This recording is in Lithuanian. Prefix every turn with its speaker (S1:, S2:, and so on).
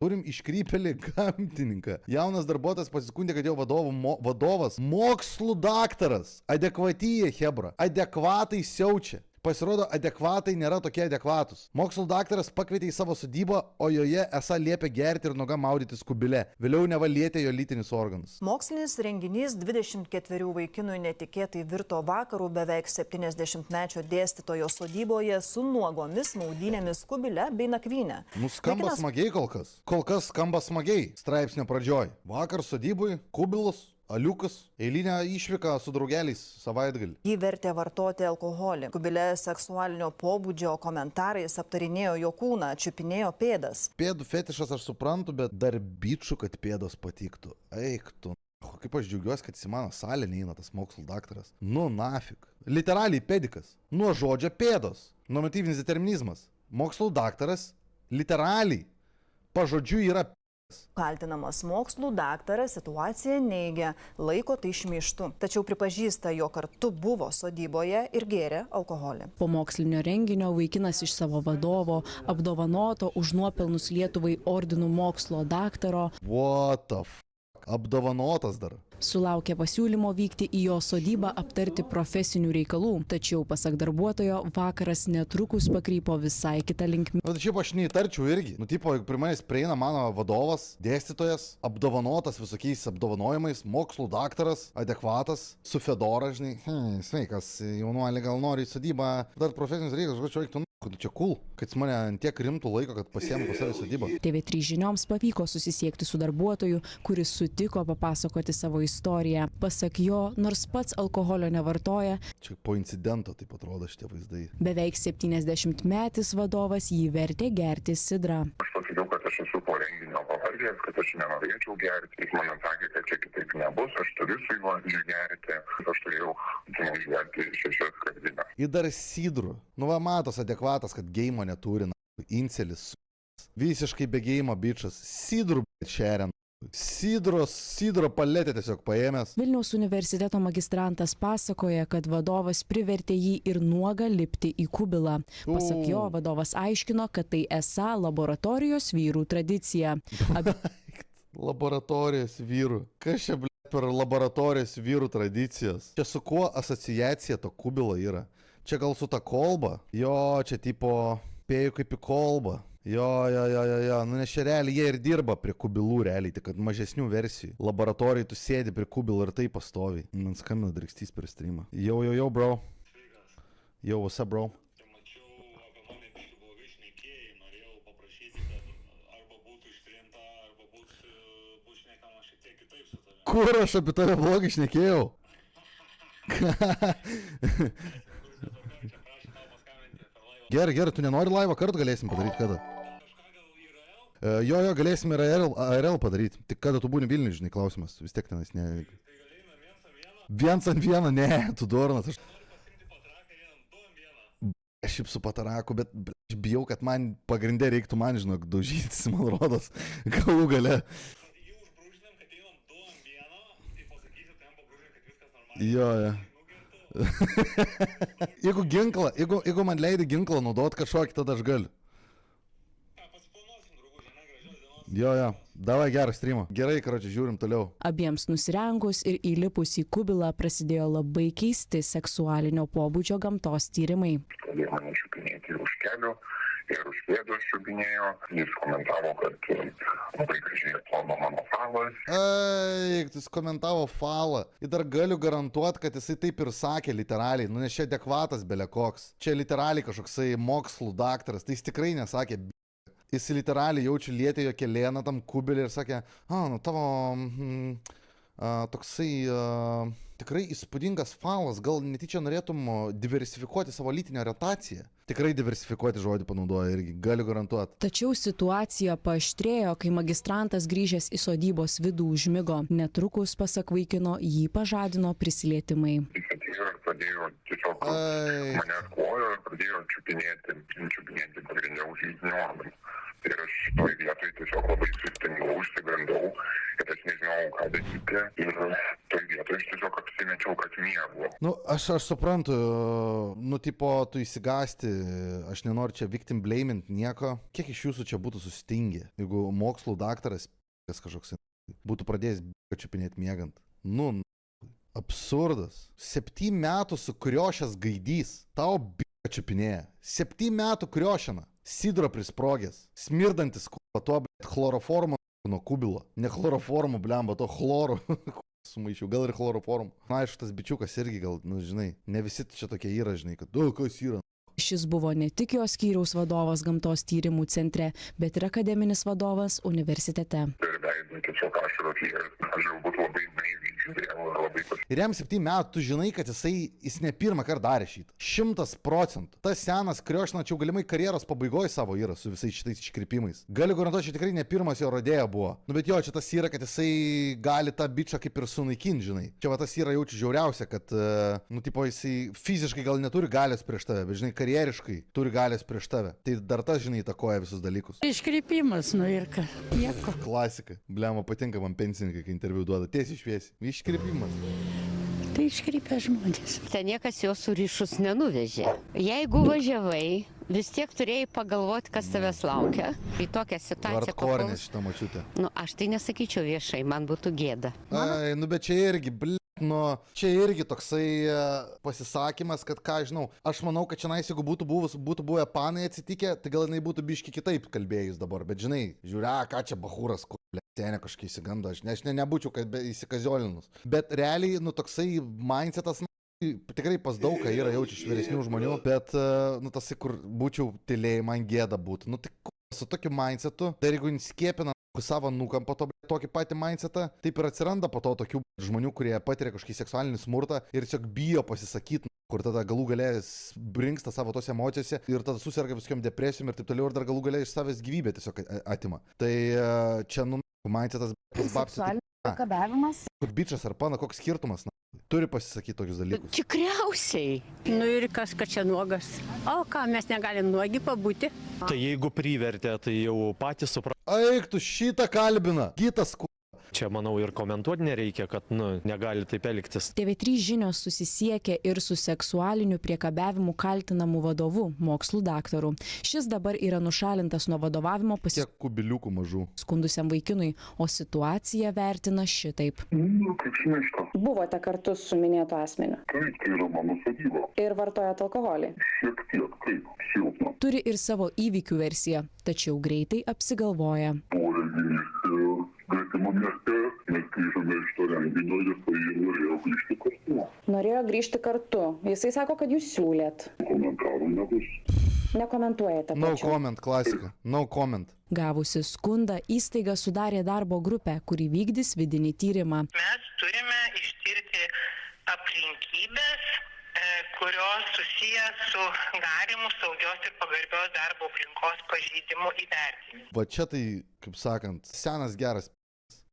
S1: Turim iškrypėlį gamtininką. Jaunas darbuotojas pasiskundė, kad jo vadovas mokslų daktaras. Adekvatyje, hebra. Adekvatai siaučia. Pasirodo, adekvatai nėra tokie adekvatus. Mokslų daktaras pakvietė į savo sodybą, o joje esą liepė gerti ir nuoga maudytis kubile. Vėliau nevalėtė jo lytinius organus.
S2: Mokslinis renginys 24 vaikinui netikėtai virto vakarų beveik 70-mečio dėstytojo sodyboje su nuogomis maudynėmis kubile bei nakvynė.
S1: Skamba smagiai kol kas. Kol kas skamba smagiai. Straipsnio pradžioj. Vakar sodybui, kubilus. Aliukas, eilinę išvyką su draugeliais savaitgalį.
S2: Jį vertė vartoti alkoholį. Kubile seksualinio pobūdžio komentarais aptarinėjo jo kūną, čiupinėjo pėdas.
S1: Pėdų fetišas aš suprantu, bet dar bičiu, kad pėdos patiktų. Eik tu. Kaip aš džiaugiuosi, kad į mano salę neina tas mokslų daktaras. Nu nafik. Literaliai pedikas. Nuo žodžio pėdos. Normatyvinis determinizmas. Mokslų daktaras literaliai pažodžiu yra
S2: Kaltinamas mokslų daktaras situaciją neigia, laiko tai šmeižtu, tačiau pripažįsta, jo kartu buvo sodyboje ir gėrė alkoholį.
S3: Po mokslinio renginio vaikinas iš savo vadovo, apdovanoto už nuopelnus Lietuvai ordinu mokslo daktaro,
S1: What the f***? Apdovanotas dar.
S3: Sulaukė pasiūlymo vykti į jo sodybą aptarti profesinių reikalų, tačiau pasak darbuotojo vakaras netrukus pakrypo visai kitą linkmę.
S1: Tačiau aš neįtarčiau irgi. Tipo, jeigu pirmais prieina mano vadovas, dėstytojas, apdovanotas visokiais apdovanojimais, mokslų daktaras, adekvatas, su fedora, žinai, sveikas, jaunuolį gal nori į sodybą, dar profesinius reikalus, kažkaip reiktų, čia cool, kad mane ant tiek rimtų laiko, kad pasiėmė pas save sodybą.
S3: TV3 žinioms pavyko susisiekti su darbuotoju, kuris sutiko papasakoti savo istoriją. Pasak jo, nors pats alkoholio nevartoja,
S1: čia po incidento taip atrodo šitie vaizdai.
S3: Beveik 70-metis vadovas jį vertė gerti sidrą.
S4: Aš pasakiau, kad aš esu po renginio pavargęs, kad aš nenorėčiau gerti. Jis man atsakė, kad čia kitaip nebus, aš turiu su juo išgerti. Aš turėjau išgerti 6 skardinę.
S1: Ir dar sidrų. Nu va, matos adekvatas, kad geimo neturi, incelis. Visiškai be geimo bičas. Sidrų šeriant. Sidro paletę tiesiog paėmęs.
S3: Vilniaus universiteto magistrantas pasakoja, kad vadovas privertė jį ir nuogą lipti į kubilą. Pasak jo, vadovas aiškino, kad tai esą laboratorijos vyrų tradicija.
S1: Laboratorijos vyrų. Kas čia, per laboratorijos vyrų tradicijas? Čia su kuo asociacija to kubilo yra? Čia gal su ta kolba? Jo, čia tipo pėjų kaip į kolbą. Jo, nu nes čia realiai jie ir dirba prie kubilų realiai, tik kad mažesnių versijų. Laboratorijai tu sėdi prie kubilų ir tai pastovi. Man skambina drikstys per streamą. Jau, bro. Jau, what's up, bro?
S5: Mačiau, apie mane biškai blogai šnekėjai, norėjau paprašyti, kad arba būtų ištrinta, arba būtų šnekama šiek tiek kitaip su tavimi.
S1: Kur aš apie tave blogai šnekėjau? Gerai, tu nenori laivą kartu galėsim padaryti kada? Jo, galėsim ir ARL padaryti. Tik kada tu būni Vilniui, žinai, klausimas. Vis tiek tenais ne... Viens ant vieną? Ne, tu dornas. Aš šiaip su pataraku, bet aš bijau, kad man pagrindė reiktų man, žinok, daužytis, man rodos, galų gale. Jo. Jeigu man leidai ginklą naudot kažkokį, tada aš galiu. Jo, davai gerą streamą. Gerai, karočią, žiūrim toliau.
S3: Abiems nusirengus ir įlipus į kubilą prasidėjo labai keisti seksualinio pobūdžio gamtos tyrimai.
S4: Pradėjo mane čiupinėti už kelių ir už pėdų čiupinėjo. Jis komentavo, kad labai gražiai atrodo mano falas.
S1: Jis komentavo falą. Ir dar galiu garantuoti, kad jisai taip ir sakė literaliai. Nu, nes čia adekvatas belekoks. Čia literaliai kažkoksai mokslų daktaras. Tai jis tikrai nesakė. Jis literaliai jaučiu lietė jo kelėną tam kubilį ir sakė, tavo toksai tikrai įspūdingas falas, gal netyčia norėtum diversifikuoti savo lytinę orientaciją. Tikrai diversifikuoti žodį panaudoja irgi, galiu garantuoti.
S3: Tačiau situacija paaštrėjo, kai magistrantas grįžęs į sodybos vidų užmigo. Netrukus, pasak vaikino, jį pažadino prisilietimai.
S4: Jis atėjo ir pradėjo tiesiog mane atkojo ir pradėjo čiupinėti pagrindė už lytinių organų. Ir aš toj vietoj tiesiog labai sustingau, išsigandau, kad aš nežinojau, ką daryti ir toj vietoj aš tiesiog apsimečiau, kad miegu.
S1: Nu, aš suprantu, nu, tipo, tu įsigasti, aš nenoriu čia victim blamint nieko. Kiek iš jūsų čia būtų sustingę, jeigu mokslų daktaras, kažkoks, būtų pradėjęs čiupinėti miegant? Nu, absurdas. 7 metų sukriošęs gaidys, tau čiupinėja. 7 metų kriošina, sidro prisprogęs, smirdantis to chloroformo nuo kubilo. Ne chloroformų, blemba, to chloro. Sumaišiau, gal ir chloroformų. Na, aišku, tas bičiukas irgi gal, nu, žinai, ne visi čia tokie yra, žinai, kad, kas yra.
S3: Šis buvo ne tik jo skyriaus vadovas gamtos tyrimų centre, bet ir akademinis vadovas universitete.
S4: Ir veidai tiesiog ašaros liejas, aš galbūt labai naiviai žiūrėjau ir labai
S1: Ir jam 7 metų, tu žinai, kad jis ne pirmą kartą darė šitą. 100%. Tas senas kriošna, čia galimai karjeros pabaigoje savo yra su visais šitais iškrypimais. Galiu garantuoti, čia tikrai ne pirmas jo rodėja buvo. Nu bet jo, čia tas yra, kad jisai gali tą bičą kaip ir sunaikinti, žinai. Čia va tas yra jaučiu žiauriausia, kad, nu tipo, jisai fiziškai gal neturi galios prieš tave, bet žinai, karjeriškai turi galios prieš tave. Tai dar tas, žinai, įtakoja visus dalykus.
S6: Iškrypimas, nu ir ką. Nieko.
S1: Klasika. Bliamo, patinka man pensininkai, kai interviu duoda. Tiesiai šviesiai. Iškrypimas.
S6: Tai iškrypia žmonės.
S7: Ten niekas jo surišus nenuvežė. Jeigu važiavai, vis tiek turėjai pagalvoti, kas tavęs laukia. Į tokią situaciją
S1: Hardcore'nės šitą mačiutę.
S7: Nu, aš tai nesakyčiau viešai, man būtų gėda.
S1: Ai, nu bet čia irgi, nu, čia irgi toksai pasisakymas, kad ką žinau, aš manau, kad čia jeigu būtų buvę panai atsitikę, tai gal jinai būtų biški kitaip kalbėjus dabar, bet žinai, žiūrė, ką čia bachūras, tenė kažkaip įsiganda, aš nebūčiau įsikaziolinus. Bet realiai, nu, toksai mindsetas, tikrai pas daug ką yra jaučiu iš vyresnių žmonių, bet, nu, tasai, kur būčiau tylėjai, man gėda būtų. Nu, tai su tokiu mindsetu, dar jeigu skiepina savo nukam po to tokį patį mindsetą, taip ir atsiranda po to tokių žmonių, kurie patiria kažkokį seksualinį smurtą ir tiesiog bijo pasisakyti, kur tada galų galės brinksta savo tos emocijose ir tada susirga visokiam depresijom ir taip toliau ir dar galų galės iš savęs gyvybę tiesiog atima. Tai čia, nu, mindsetas babsis.
S8: Kabavimas.
S1: Kur bičas ar pana, koks skirtumas, na, turi pasisakyti tokius dalykus.
S7: Tikriausiai.
S6: Nu ir kas, kad čia nuogas. O ką, mes negalim nuogi pabūti?
S9: Tai jeigu privertė, tai jau patys supranta.
S1: Eik, tu šitą kalbina. Kitas
S9: Čia, manau, ir komentuoti nereikia, kad, nu, negali taip elgtis.
S3: TV3 žinios susisiekė ir su seksualiniu priekabiavimu kaltinamu vadovu, mokslų daktaru. Šis dabar yra nušalintas nuo vadovavimo
S1: Tiek kubiliukų mažų.
S3: pasiskundusiam vaikinui, o situaciją vertina šitaip.
S4: kaip šmeižta.
S8: Buvote kartu su minėtu asmeniu
S4: Taip, tai yra mano sodyba.
S8: ir vartojate alkoholį.
S4: Šiek tiek, taip, silpna.
S3: Turi ir savo įvykių versiją, tačiau greitai apsigalvoja.
S4: Buvo renginys gretimam mieste, mes grįžome iš to renginio ir jisai norėjo grįžti kartu.
S8: Norėjo grįžti kartu. Jisai sako, kad jūs siūlėt.
S4: Komentarų nebus.
S8: Nekomentuojate.
S1: No
S8: plačiau.
S1: comment, klasika. No comment.
S3: Gavusi skundą, įstaiga sudarė darbo grupę, kuri vykdys vidinį tyrimą.
S10: Mes turime ištirti aplinkybės, kurios susijęs su galimu saugios ir pagarbios darbo aplinkos pažeidimu įvertinimu.
S1: Va čia tai, kaip sakant, senas geras